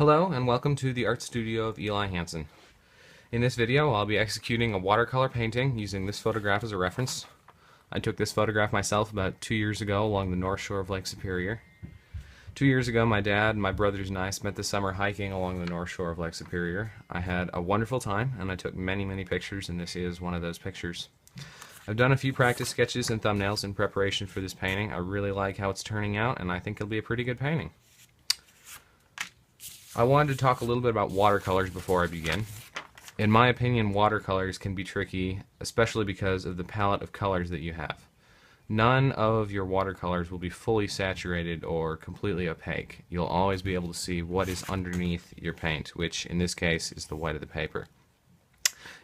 Hello and welcome to the art studio of Eli Hansen. In this video I'll be executing a watercolor painting using this photograph as a reference. I took this photograph myself about 2 years ago along the north shore of Lake Superior. 2 years ago my dad, my brothers and I spent the summer hiking along the north shore of Lake Superior. I had a wonderful time and I took many pictures, and this is one of those pictures. I've done a few practice sketches and thumbnails in preparation for this painting. I really like how it's turning out and I think it'll be a pretty good painting. I wanted to talk a little bit about watercolors before I begin. In my opinion, watercolors can be tricky, especially because of the palette of colors that you have. None of your watercolors will be fully saturated or completely opaque. You'll always be able to see what is underneath your paint, which in this case is the white of the paper.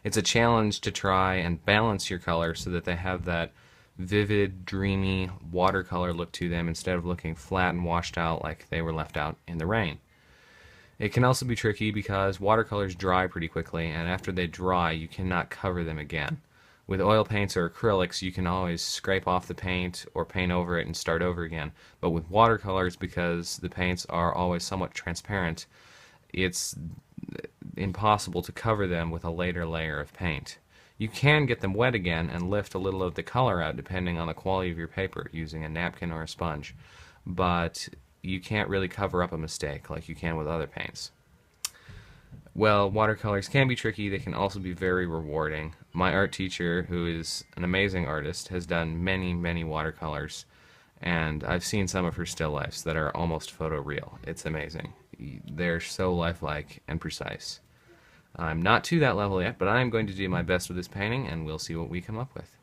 It's a challenge to try and balance your colors so that they have that vivid, dreamy watercolor look to them instead of looking flat and washed out like they were left out in the rain. It can also be tricky because watercolors dry pretty quickly, and after they dry you cannot cover them again. With oil paints or acrylics you can always scrape off the paint or paint over it and start over again, but with watercolors, because the paints are always somewhat transparent, it's impossible to cover them with a later layer of paint. You can get them wet again and lift a little of the color out depending on the quality of your paper using a napkin or a sponge, but you can't really cover up a mistake like you can with other paints. Well, watercolors can be tricky. They can also be very rewarding. My art teacher, who is an amazing artist, has done many watercolors, and I've seen some of her still lifes that are almost photoreal. It's amazing. They're so lifelike and precise. I'm not to that level yet, but I'm going to do my best with this painting, and we'll see what we come up with.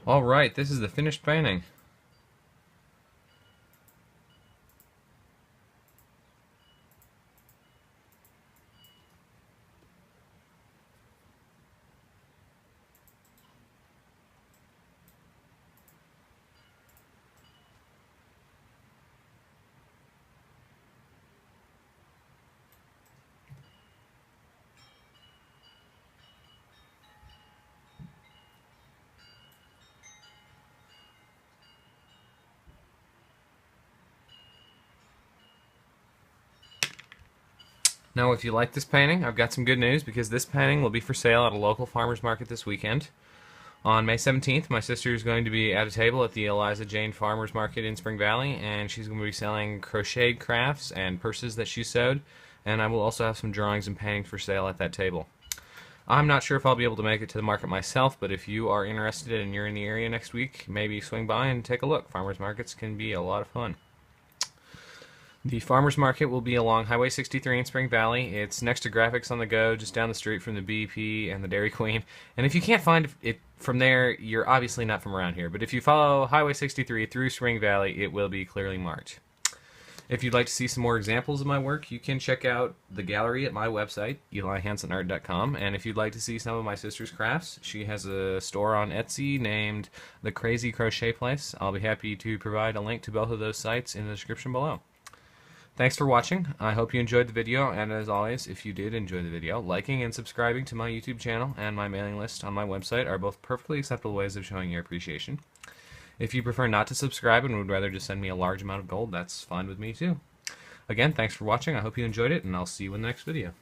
Alright, this is the finished painting. Now, if you like this painting, I've got some good news because this painting will be for sale at a local farmer's market this weekend. On May 17th, my sister is going to be at a table at the Eliza Jane Farmers Market in Spring Valley, and she's going to be selling crocheted crafts and purses that she sewed, and I will also have some drawings and paintings for sale at that table. I'm not sure if I'll be able to make it to the market myself, but if you are interested and you're in the area next week, maybe swing by and take a look. Farmers markets can be a lot of fun. The farmers market will be along Highway 63 in Spring Valley. It's next to Graphics on the Go, just down the street from the BP and the Dairy Queen. And if you can't find it from there, you're obviously not from around here. But if you follow Highway 63 through Spring Valley, it will be clearly marked. If you'd like to see some more examples of my work, you can check out the gallery at my website, elihansenart.com. And if you'd like to see some of my sister's crafts, she has a store on Etsy named The Crazy Crochet Place. I'll be happy to provide a link to both of those sites in the description below. Thanks for watching. I hope you enjoyed the video, and as always, if you did enjoy the video, liking and subscribing to my YouTube channel and my mailing list on my website are both perfectly acceptable ways of showing your appreciation. If you prefer not to subscribe and would rather just send me a large amount of gold, that's fine with me too. Again, thanks for watching. I hope you enjoyed it, and I'll see you in the next video.